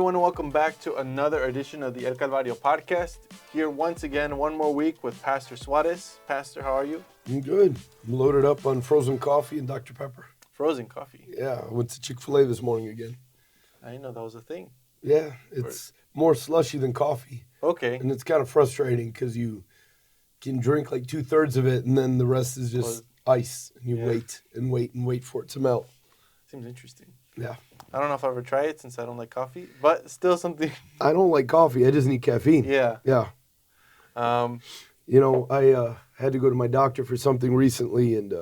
everyone, and welcome back to another edition of the El Calvario podcast. Here once again, one more week with Pastor Suarez. Pastor, how are you? I'm good. I'm loaded up on frozen coffee and Dr. Pepper. Frozen coffee? Yeah, I went to Chick-fil-A this morning again. I didn't know that was a thing. Yeah, it's more slushy than coffee. Okay. And it's kind of frustrating because you can drink like 2/3 of it and then the rest is just ice. And you wait for it to melt. Seems interesting. Yeah. I don't know if I'll ever try it since I don't like coffee, but still something. I don't like coffee. I just need caffeine. Yeah. Yeah. I had to go to my doctor for something recently, and,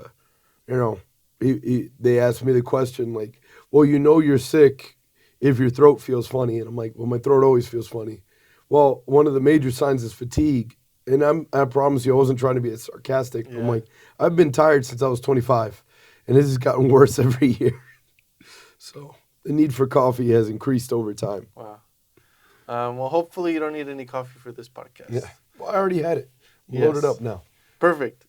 they asked me the question, like, well, you're sick if your throat feels funny. And I'm like, well, my throat always feels funny. Well, one of the major signs is fatigue. And I promise you, I wasn't trying to be sarcastic. Yeah. I'm like, I've been tired since I was 25, and this has gotten worse every year. So the need for coffee has increased over time. Wow. Well, hopefully you don't need any coffee for this podcast. Yeah. Well, I already had it. I'm loaded up now. Perfect.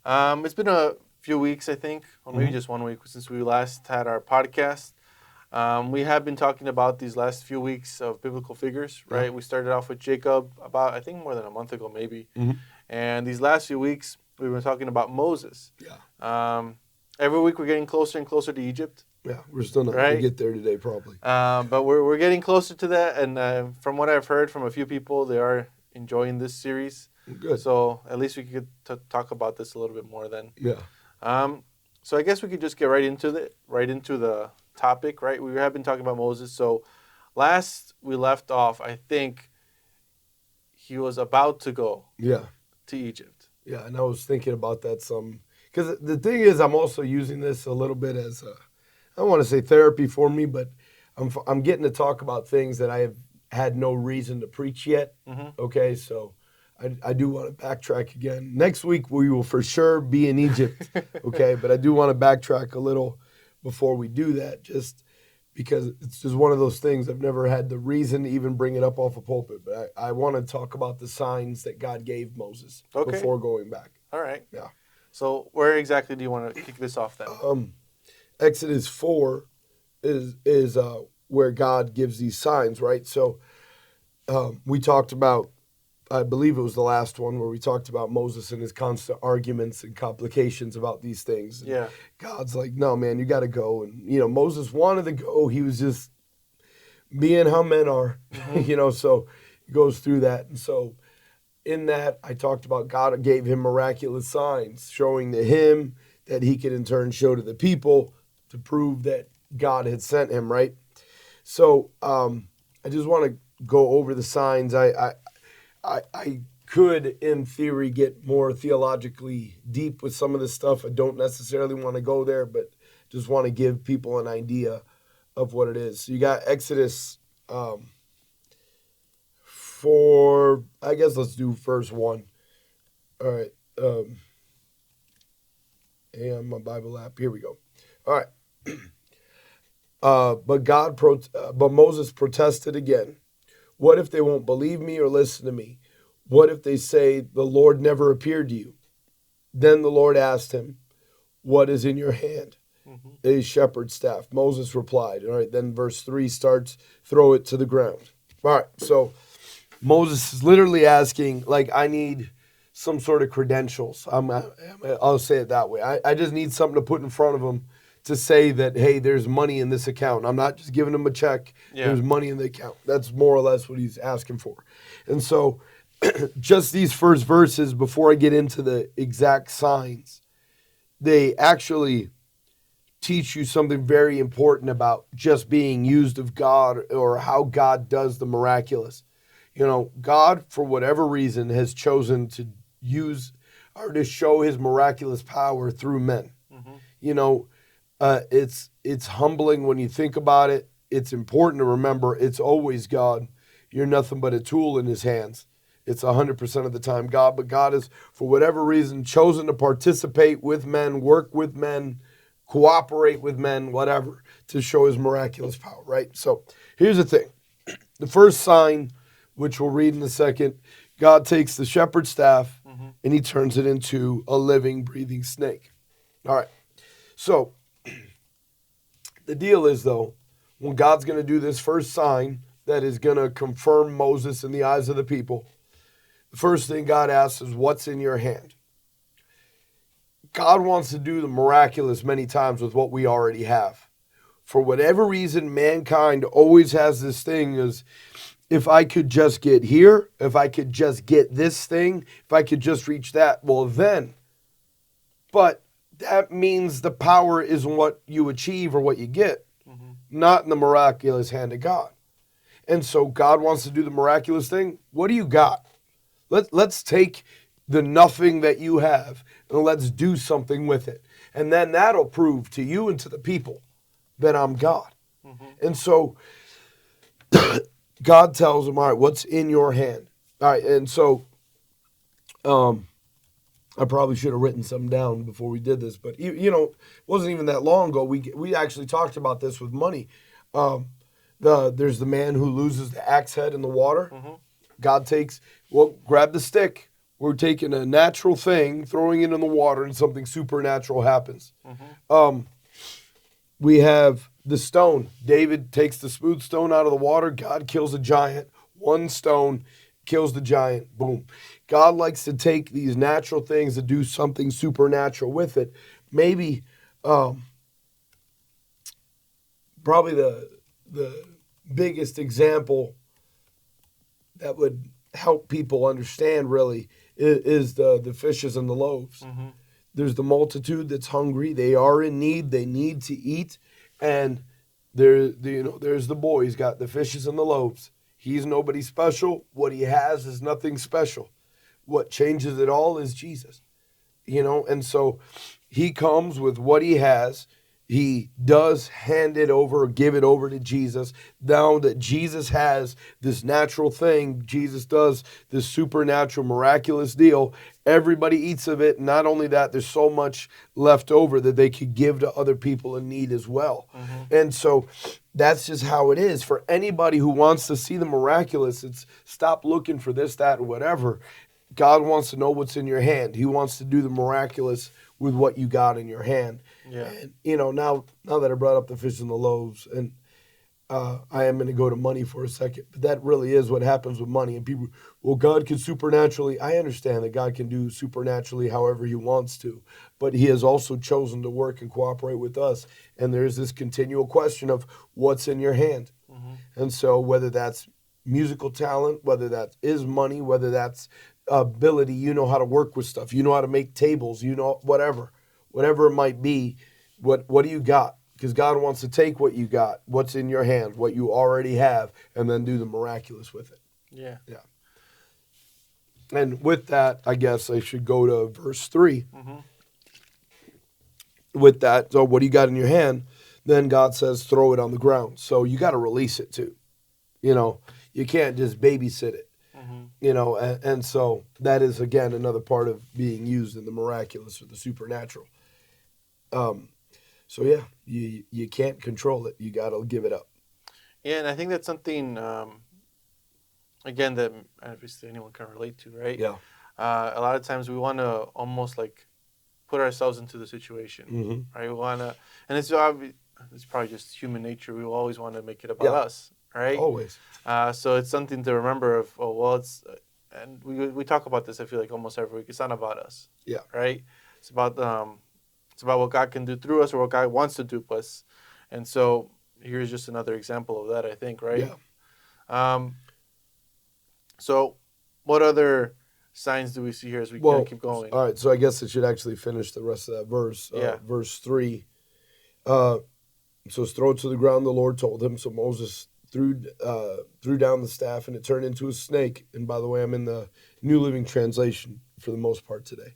It's been a few weeks, I think, or maybe just 1 week since we last had our podcast. We have been talking about these last few weeks of biblical figures, right? Yeah. We started off with Jacob about, I think, more than a month ago, maybe. Mm-hmm. And these last few weeks, we've been talking about Moses. Yeah. Every week, we're getting closer and closer to Egypt. Yeah, we're still not going to get there today, probably. But we're getting closer to that. And from what I've heard from a few people, they are enjoying this series. Good. So at least we could talk about this a little bit more then. Yeah. So I guess we could just get right into the topic, right? We have been talking about Moses. So last we left off, I think he was about to go to Egypt. Yeah, and I was thinking about that some. Because the thing is, I'm also using this a little bit as I don't want to say therapy for me, but I'm getting to talk about things that I have had no reason to preach yet. Mm-hmm. Okay, so I do want to backtrack again. Next week, we will for sure be in Egypt, okay? But I do want to backtrack a little before we do that, just because it's just one of those things I've never had the reason to even bring it up off a pulpit. But I want to talk about the signs that God gave Moses before going back. All right. Yeah. So where exactly do you want to kick this off then? Exodus 4 is where God gives these signs, right? So we talked about, I believe it was the last one, where we talked about Moses and his constant arguments and complications about these things. And yeah. God's like, no, man, you got to go. And, Moses wanted to go. He was just being how men are, mm-hmm. So he goes through that. And so in that, I talked about God gave him miraculous signs, showing to him that he could in turn show to the people to prove that God had sent him, right? So I just want to go over the signs. I could, in theory, get more theologically deep with some of this stuff. I don't necessarily want to go there, but just want to give people an idea of what it is. So you got Exodus 4, I guess let's do verse 1. All right. And my Bible app, here we go. All right. But Moses protested again. What if they won't believe me or listen to me? What if they say the Lord never appeared to you? Then the Lord asked him, what is in your hand? Mm-hmm. A shepherd's staff. Moses replied. All right. Then verse 3 starts, throw it to the ground. All right. So Moses is literally asking, like, I need some sort of credentials. I'll say it that way. I just need something to put in front of him to say that, hey, there's money in this account. I'm not just giving him a check. Yeah. There's money in the account. That's more or less what he's asking for. And so just these first verses, before I get into the exact signs, they actually teach you something very important about just being used of God, or how God does the miraculous. God, for whatever reason, has chosen to use or to show his miraculous power through men. Mm-hmm. It's humbling when you think about it. It's important to remember it's always God. You're nothing but a tool in his hands. It's 100% of the time God, but God has, for whatever reason, chosen to participate with men, work with men, cooperate with men, whatever, to show his miraculous power, right? So here's the thing. The first sign, which we'll read in a second, God takes the shepherd's staff and he turns it into a living, breathing snake. All right. So the deal is, though, when God's going to do this first sign, that is going to confirm Moses in the eyes of the people. The first thing God asks is, what's in your hand? God wants to do the miraculous many times with what we already have. For whatever reason, mankind always has this thing is, if I could just get here, if I could just get this thing, if I could just reach that, well then. But that means the power is in what you achieve or what you get, not in the miraculous hand of God. And so God wants to do the miraculous thing. What do you got? Let's take the nothing that you have and let's do something with it. And then that'll prove to you and to the people that I'm God. And so God tells him, all right, what's in your hand? All right, and so I probably should have written some down before we did this, but it wasn't even that long ago. We actually talked about this with money. There's the man who loses the axe head in the water. God takes, grab the stick. We're taking a natural thing, throwing it in the water, and something supernatural happens. We have the stone. David takes the smooth stone out of the water. God kills a giant. One stone kills the giant. Boom. God likes to take these natural things and do something supernatural with it. Maybe, probably the biggest example that would help people understand really is the fishes and the loaves. There's the multitude that's hungry. They are in need. They need to eat. And there's the boy. He's got the fishes and the loaves. He's nobody special. What he has is nothing special. What changes it all is Jesus. And so he comes with what he has. He does hand it over, give it over to Jesus. Now that Jesus has this natural thing, Jesus does this supernatural, miraculous deal. Everybody eats of it. Not only that, there's so much left over that they could give to other people in need as well. And so that's just how it is. For anybody who wants to see the miraculous, it's stop looking for this, that, or whatever. God wants to know what's in your hand. He wants to do the miraculous with what you got in your hand. Yeah. And, now that I brought up the fish and the loaves, and I am going to go to money for a second, but that really is what happens with money. And people, God can supernaturally, I understand that God can do supernaturally however he wants to, but he has also chosen to work and cooperate with us. And there's this continual question of what's in your hand. And so whether that's musical talent, whether that is money, whether that's ability, how to work with stuff, how to make tables, whatever it might be, what do you got? Because God wants to take what you got, what's in your hand, what you already have, and then do the miraculous with it. Yeah. And with that, I guess I should go to verse 3. With that, so what do you got in your hand? Then God says, throw it on the ground. So you got to release it too. You can't just babysit it. And so that is, again, another part of being used in the miraculous or the supernatural. So yeah, you can't control it. You got to give it up. Yeah, and I think that's something, again, that obviously anyone can relate to, right? Yeah. A lot of times we want to almost like put ourselves into the situation, right? We want to, and it's probably just human nature. We will always want to make it about us, right? Always. So it's something to remember of, it's, and we talk about this, I feel like almost every week. It's not about us. Yeah. Right? It's about what God can do through us or what God wants to do with us. And so here's just another example of that, I think, right? Yeah. So what other signs do we see here as we keep going? All right, so I guess it should actually finish the rest of that verse. Verse 3. So throw it to the ground, the Lord told him. So Moses threw down the staff, and it turned into a snake. And by the way, I'm in the New Living Translation for the most part today.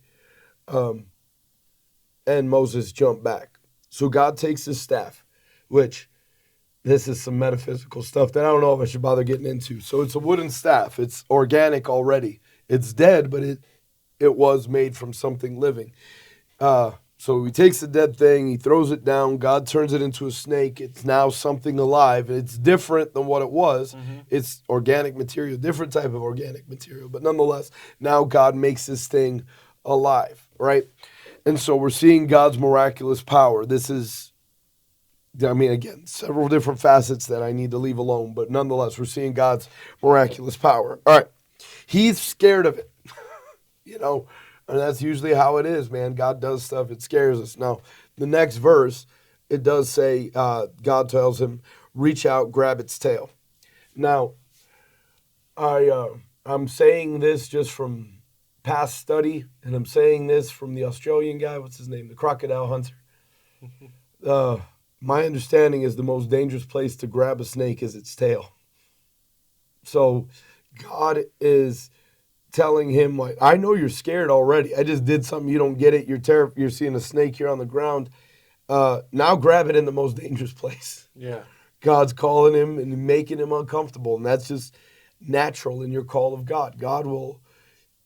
And Moses jumped back. So God takes his staff, which this is some metaphysical stuff that I don't know if I should bother getting into. So it's a wooden staff. It's organic already. It's dead, but it was made from something living. So he takes the dead thing, he throws it down, God turns it into a snake. It's now something alive. It's different than what it was. It's organic material, different type of organic material. But nonetheless, now God makes this thing alive, right? And so we're seeing God's miraculous power. This is I mean, again, several different facets that I need to leave alone, but nonetheless, we're seeing God's miraculous power. All right. He's scared of it, and that's usually how it is, man. God does stuff, it scares us. Now, the next verse, it does say, God tells him, reach out, grab its tail. Now, I'm saying this just from past study, and I'm saying this from the Australian guy, what's his name, the crocodile hunter. My understanding is the most dangerous place to grab a snake is its tail. So God is telling him, like, I know you're scared already. I just did something, you don't get it. You're terrified. You're seeing a snake here on the ground. Now grab it in the most dangerous place. Yeah. God's calling him and making him uncomfortable. And that's just natural in your call of God. God will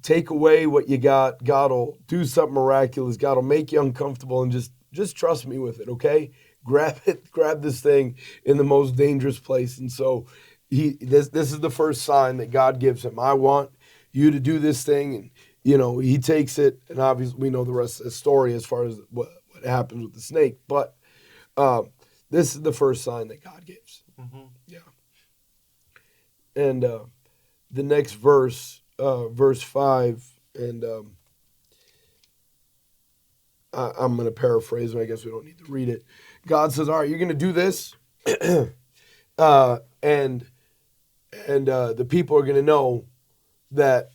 take away what you got. God will do something miraculous. God will make you uncomfortable, and just trust me with it, okay? Grab this thing in the most dangerous place. And so this is the first sign that God gives him. I want you to do this thing. And, he takes it. And obviously we know the rest of the story as far as what happens with the snake. But this is the first sign that God gives. Mm-hmm. Yeah. And the next verse, verse 5, and I'm going to paraphrase it. I guess we don't need to read it. God says, all right, you're going to do this, and the people are going to know that,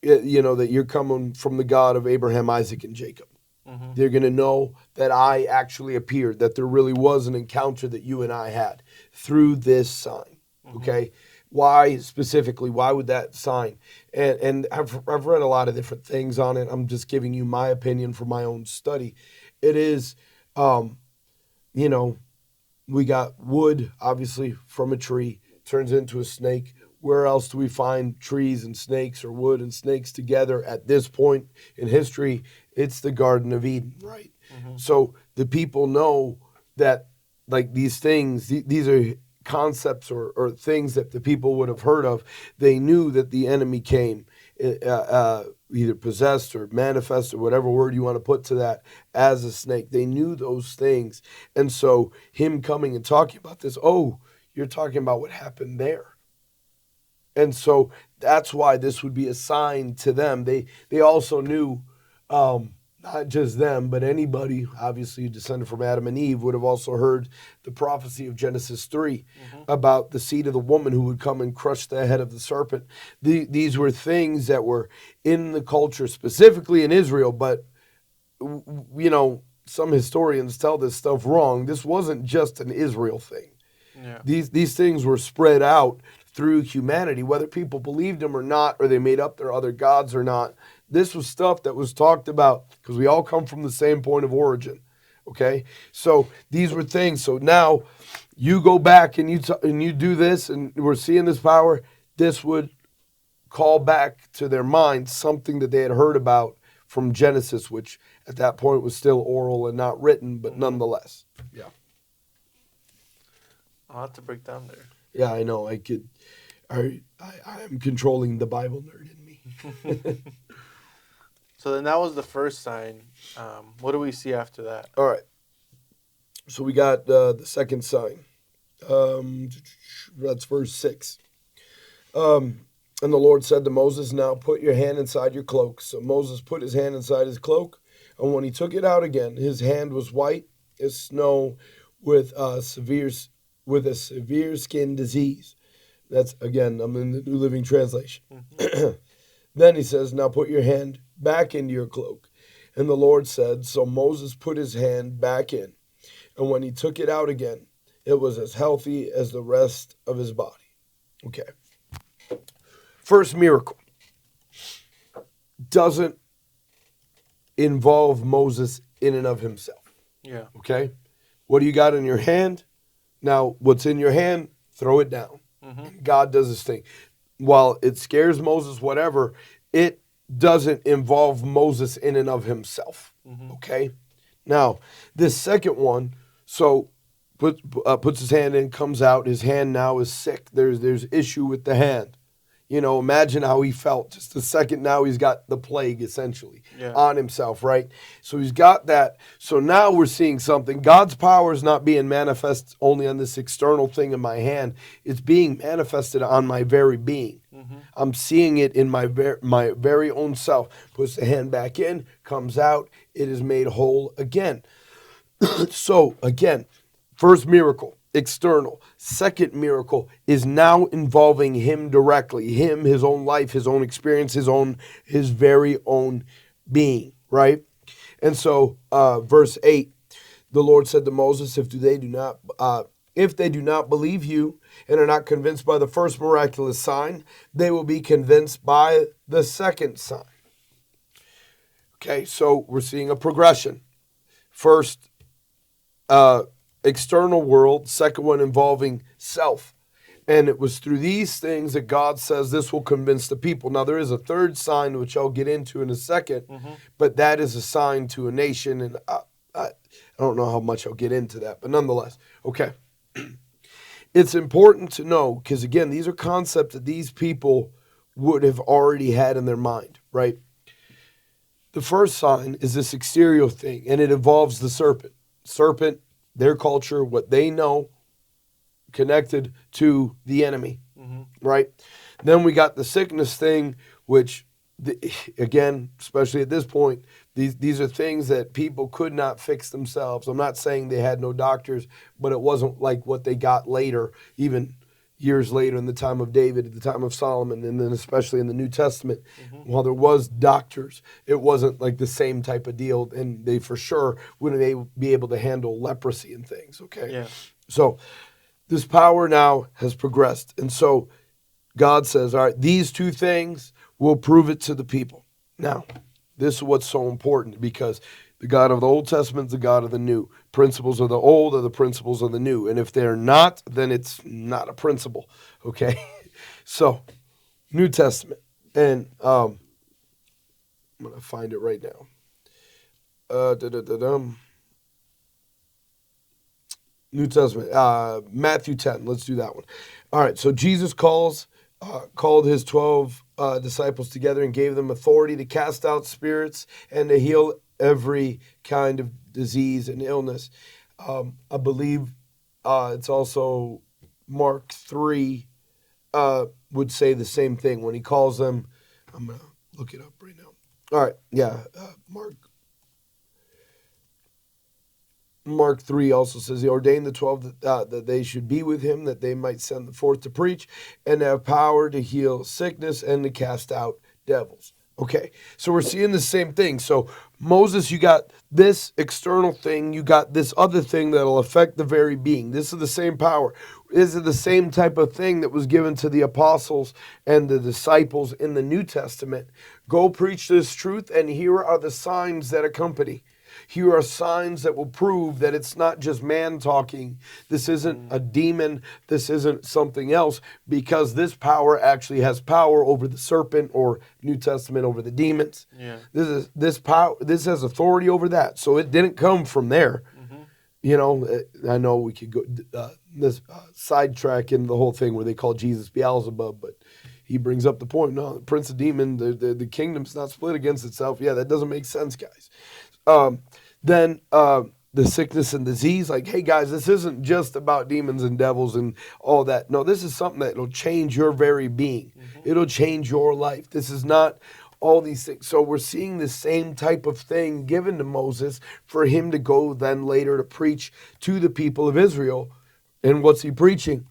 that you're coming from the God of Abraham, Isaac, and Jacob. Mm-hmm. They're going to know that I actually appeared, that there really was an encounter that you and I had through this sign, okay? Mm-hmm. Why specifically? Why would that sign? And I've read a lot of different things on it. I'm just giving you my opinion from my own study. It is, we got wood, obviously, from a tree, turns into a snake. Where else do we find trees and snakes, or wood and snakes together at this point in history? It's the Garden of Eden, right? Mm-hmm. So the people know that, like, these things, these are concepts or things that the people would have heard of. They knew that the enemy came, either possessed or manifest, or whatever word you want to put to that, as a snake. They knew those things. And so him coming and talking about this, you're talking about what happened there. And so that's why this would be a sign to them. They also knew, not just them, but anybody, obviously descended from Adam and Eve, would have also heard the prophecy of Genesis 3 about the seed of the woman who would come and crush the head of the serpent. These were things that were in the culture, specifically in Israel, but, some historians tell this stuff wrong. This wasn't just an Israel thing. Yeah. These things were spread out through humanity, whether people believed them or not, or they made up their other gods or not. This was stuff that was talked about because we all come from the same point of origin, okay? So these were things. So now you go back and you do this, and we're seeing this power. This would call back to their mind something that they had heard about from Genesis, which at that point was still oral and not written, but nonetheless. Yeah. I'll have to break down there. Yeah, I know. I am controlling the Bible nerd in me. So then that was the first sign. What do we see after that? All right. So we got the second sign. That's verse 6. And the Lord said to Moses, now put your hand inside your cloak. So Moses put his hand inside his cloak, and when he took it out again, his hand was white as snow with a severe skin disease. That's, again, I'm in the New Living Translation. Mm-hmm. Then he says, now put your hand back into your cloak. And the Lord said, so Moses put his hand back in. And when he took it out again, it was as healthy as the rest of his body. Okay. First miracle doesn't involve Moses in and of himself. Yeah. Okay. What do you got in your hand? Now, what's in your hand, throw it down. Mm-hmm. God does this thing. While it scares Moses, whatever, it doesn't involve Moses in and of himself. Mm-hmm. Okay? Now, this second one, so puts his hand in, comes out. His hand now is sick. There's issue with the hand. Imagine how he felt. Just a second now he's got the plague essentially on himself, right? So he's got that. So now we're seeing something. God's power is not being manifest only on this external thing in my hand. It's being manifested on my very being. Mm-hmm. I'm seeing it in my very own self. Puts the hand back in, comes out. It is made whole again. So again, first miracle. External. Second miracle is now involving him directly, him, his own life, his own experience, his very own being, right? And so, verse 8, the Lord said to Moses, if they do not believe you and are not convinced by the first miraculous sign, they will be convinced by the second sign. Okay, so we're seeing a progression. First, external world, second one involving self. And it was through these things that God says this will convince the people. Now, there is a third sign, which I'll get into in a second, but that is a sign to a nation, and I don't know how much I'll get into that, but nonetheless, okay. It's important to know, because again, these are concepts that these people would have already had in their mind, right? The first sign is this exterior thing, and it involves the serpent. Serpent, their culture, what they know, connected to the enemy, right? Then we got the sickness thing, which, again, especially at this point, these are things that people could not fix themselves. I'm not saying they had no doctors, but it wasn't like what they got later, even years later in the time of David, at the time of Solomon, and then especially in the New Testament. While there was doctors, it wasn't like the same type of deal, and they for sure wouldn't be able to handle leprosy and things, okay? Yeah. So this power now has progressed, and so God says, all right, these two things will prove it to the people. Now, this is what's so important, because the God of the Old Testament is the God of the New. Principles of the old are the principles of the new. And if they're not, then it's not a principle. Okay? So, New Testament. And I'm going to find it right now. New Testament. Matthew 10. Let's do that one. All right. So, Jesus called his 12 disciples together and gave them authority to cast out spirits and to heal every kind of disease and illness. I believe it's also Mark 3 would say the same thing when he calls them. I'm going to look it up right now. All right, yeah, Mark 3 also says he ordained the 12 that they should be with him, that they might send them forth to preach and have power to heal sickness and to cast out devils. Okay, so we're seeing the same thing. So Moses, you got this external thing, you got this other thing that'll affect the very being. This is the same power. This is the same type of thing that was given to the apostles and the disciples in the New Testament. Go preach this truth, and here are the signs that accompany. Here are signs that will prove that it's not just man talking. This isn't a demon. This isn't something else, because this power actually has power over the serpent, or New Testament over the demons. Yeah. This power. This has authority over that. So it didn't come from there. I know we could go sidetrack into the whole thing where they call Jesus Beelzebub, but he brings up the point. No, the prince of demon, the kingdom's not split against itself. Yeah, that doesn't make sense, guys. Then the sickness and disease, like, hey guys, this isn't just about demons and devils and all that. No, this is something that will change your very being. It'll change your life. This is not all these things. So we're seeing the same type of thing given to Moses for him to go then later to preach to the people of Israel. And what's he preaching?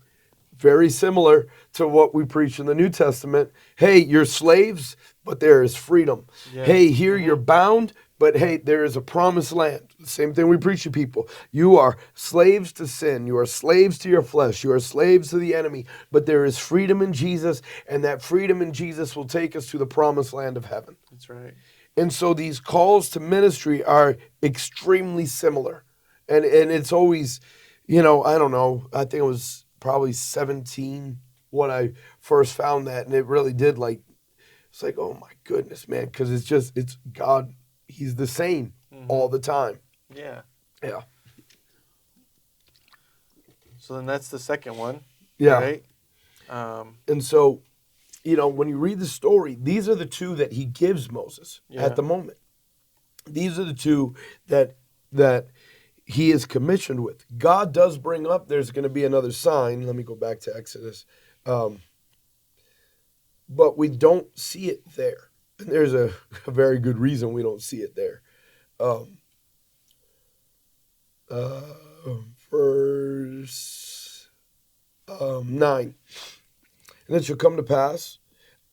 Very similar to what we preach in the New Testament. Hey, you're slaves, but there is freedom. Yeah. Hey, here you're bound, but hey, there is a promised land. Same thing we preach to people. You are slaves to sin. You are slaves to your flesh. You are slaves to the enemy. But there is freedom in Jesus, and that freedom in Jesus will take us to the promised land of heaven. That's right. And so these calls to ministry are extremely similar. And it's always, I don't know, I think it was probably 17 when I first found that. And it really did, it's like, oh my goodness, man, because it's God. He's the same all the time. Yeah. Yeah. So then that's the second one. Yeah. Right? And so when you read the story, these are the two that he gives Moses at the moment. These are the two that he is commissioned with. God does bring up there's going to be another sign. Let me go back to Exodus. But we don't see it there. And there's a very good reason we don't see it there. Verse 9. And it shall come to pass.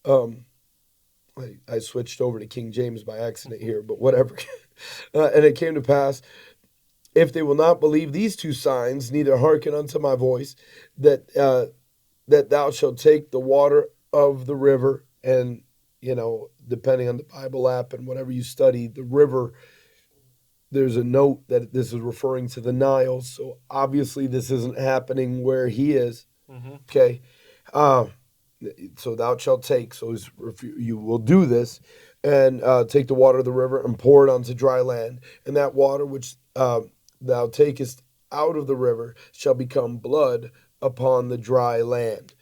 I switched over to King James by accident here, but whatever. And it came to pass, if they will not believe these two signs, neither hearken unto my voice, that thou shalt take the water of the river, and depending on the Bible app and whatever you study, the river, there's a note that this is referring to the Nile. So obviously this isn't happening where he is. Okay. So thou shalt take, so you will do this, and take the water of the river and pour it onto dry land, and that water which thou takest out of the river shall become blood upon the dry land.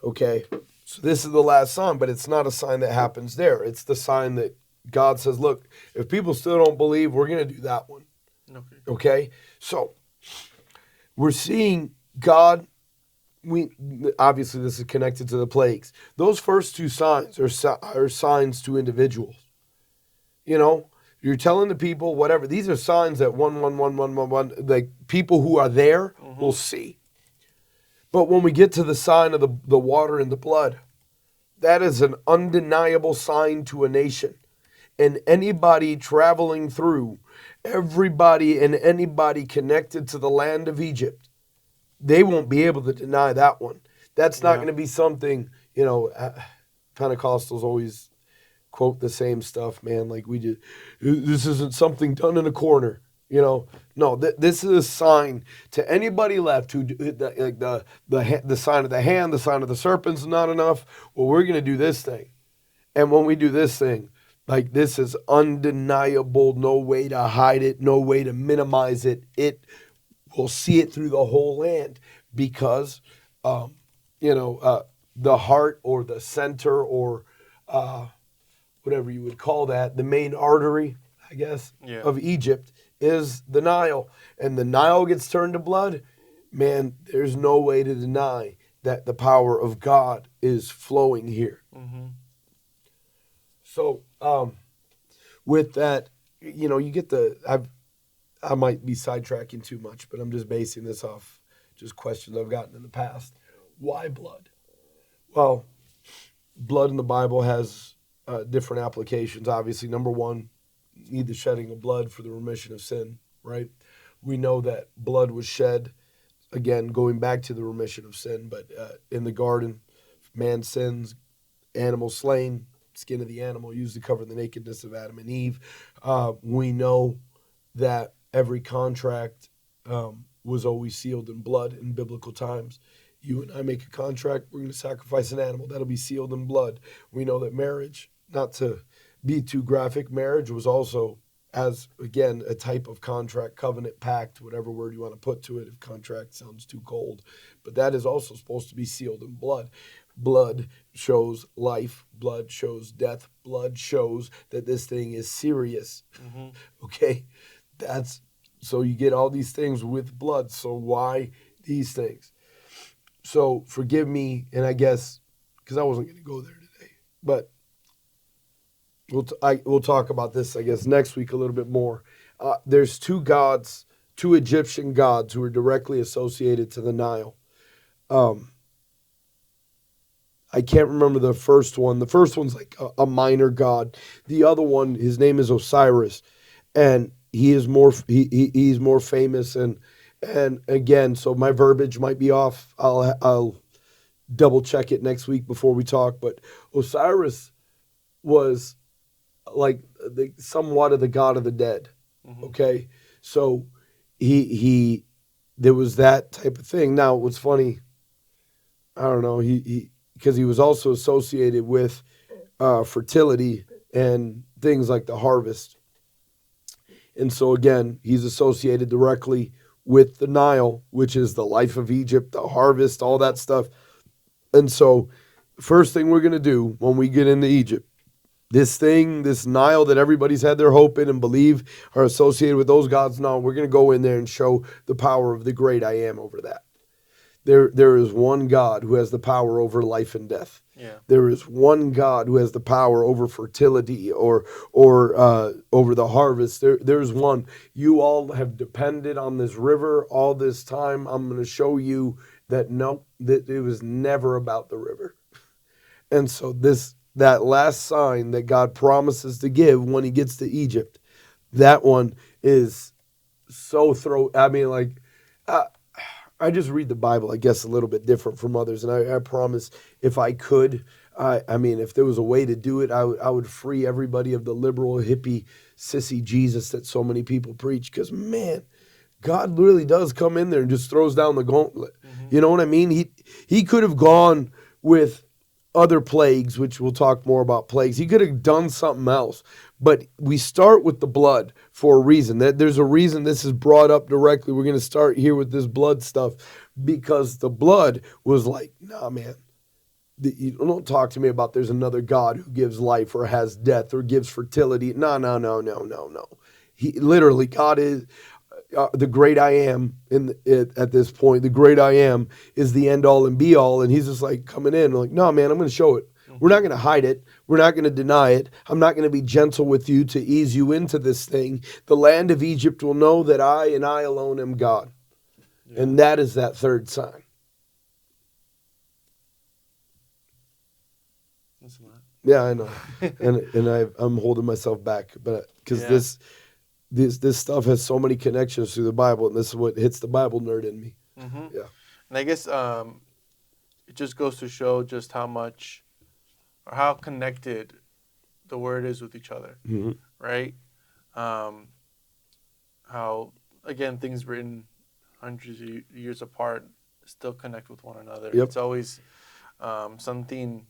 Okay, so this is the last sign, but it's not a sign that happens there. It's the sign that God says, look, if people still don't believe, we're going to do that one. Okay, so we're seeing God. Obviously this is connected to the plagues. Those first two signs are signs to individuals. You're telling the people whatever. These are signs that 1, like people who are there will see. But when we get to the sign of the water and the blood, that is an undeniable sign to a nation. And anybody traveling through, everybody and anybody connected to the land of Egypt, they won't be able to deny that one. That's not going to be something, Pentecostals always quote the same stuff, man. Like this isn't something done in a corner, No, this is a sign to anybody left who, like the sign of the hand, the sign of the serpent's not enough. Well, we're going to do this thing. And when we do this thing, like this is undeniable, no way to hide it, no way to minimize it. We'll see it through the whole land because, the heart or the center or whatever you would call that, the main artery, I guess, of Egypt is the Nile. And the Nile gets turned to blood. Man, there's no way to deny that the power of God is flowing here. So with that, you get I might be sidetracking too much, but I'm just basing this off just questions I've gotten in the past. Why blood? Well, blood in the Bible has different applications. Obviously, number one, need the shedding of blood for the remission of sin, right? We know that blood was shed, again, going back to the remission of sin, but in the garden, man sins, animal slain, skin of the animal used to cover the nakedness of Adam and Eve. We know that every contract was always sealed in blood in biblical times. You and I make a contract, we're going to sacrifice an animal. That'll be sealed in blood. We know that marriage, not to be too graphic, marriage was also, as, again, a type of contract, covenant, pact, whatever word you want to put to it, if contract sounds too cold. But that is also supposed to be sealed in blood. Blood shows life. Blood shows death. Blood shows that this thing is serious. Okay? So you get all these things with blood. So why these things? So forgive me, and I guess, because I wasn't going to go there today, but we'll talk about this, I guess, next week a little bit more. There's two Egyptian gods who are directly associated to the Nile. I can't remember the first one. The first one's like a minor god. The other one, his name is Osiris, and he's more famous. And again, so my verbiage might be off. I'll double check it next week before we talk. But Osiris was like somewhat of the god of the dead. Okay, so he there was that type of thing. Now, what's funny, I don't know, because he was also associated with fertility and things like the harvest. And so again, he's associated directly with the Nile, which is the life of Egypt, the harvest, all that stuff. And so first thing we're going to do when we get into Egypt, this Nile that everybody's had their hope in and believe are associated with those gods, no, we're going to go in there and show the power of the great I am over that. There is one God who has the power over life and death. Yeah. There is one God who has the power over fertility or over the harvest. There's one. You all have depended on this river all this time. I'm going to show you that it was never about the river. And so that last sign that God promises to give when he gets to Egypt, that one is so I just read the Bible, I guess, a little bit different from others. And I promise if I could, if there was a way to do it, I would free everybody of the liberal, hippie, sissy Jesus that so many people preach. Because, man, God really does come in there and just throws down the gauntlet. Mm-hmm. You know what I mean? He could have gone with other plagues, which we'll talk more about plagues. He could have done something else. But we start with the blood for a reason. There's a reason this is brought up directly. We're going to start here with this blood stuff because the blood was like, nah, man, you don't talk to me about there's another God who gives life or has death or gives fertility. No. God is the great I am at this point. The great I am is the end all and be all. And he's just like coming in like, no, man, I'm going to show it. We're not going to hide it. We're not going to deny it. I'm not going to be gentle with you to ease you into this thing. The land of Egypt will know that I and I alone am God. Yeah. And that is that third sign. That's a lot. Yeah, I know. and I'm holding myself back, but because this stuff has so many connections through the Bible, and this is what hits the Bible nerd in me. Mm-hmm. Yeah. And I guess it just goes to show just how much or how connected the word is with each other, mm-hmm. right? How, again, things written hundreds of years apart still connect with one another. Yep. It's always something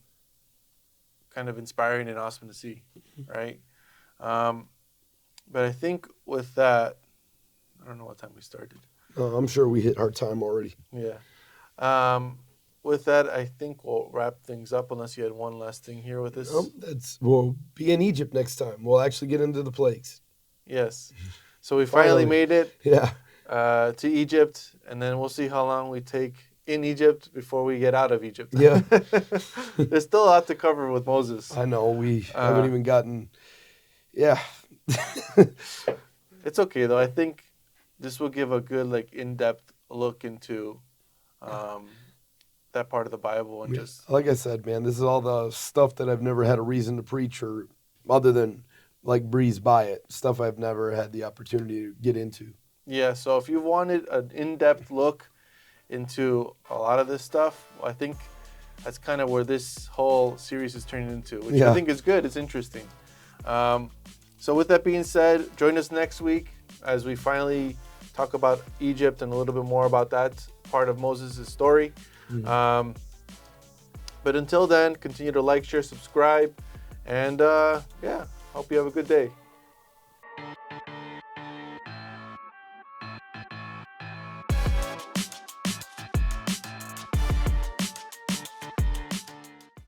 kind of inspiring and awesome to see, right? But I think with that, I don't know what time we started. I'm sure we hit our time already. Yeah. With that, I think we'll wrap things up unless you had one last thing here with us. We'll be in Egypt next time. We'll actually get into the plagues. Yes. So we finally made it to Egypt, and then we'll see how long we take in Egypt before we get out of Egypt. Yeah. There's still a lot to cover with Moses. I know. We haven't even gotten... Yeah. It's okay, though. I think this will give a good, in-depth look into... that part of the Bible and just like I said, man, this is all the stuff that I've never had a reason to preach or other than breeze by it, stuff I've never had the opportunity to get into. Yeah, so if you wanted an in-depth look into a lot of this stuff, I think that's kind of where this whole series is turning into, which I think is good. It's interesting. So with that being said, join us next week as we finally talk about Egypt and a little bit more about that part of Moses' story. Mm-hmm. But until then, continue to like, share, subscribe, and hope you have a good day.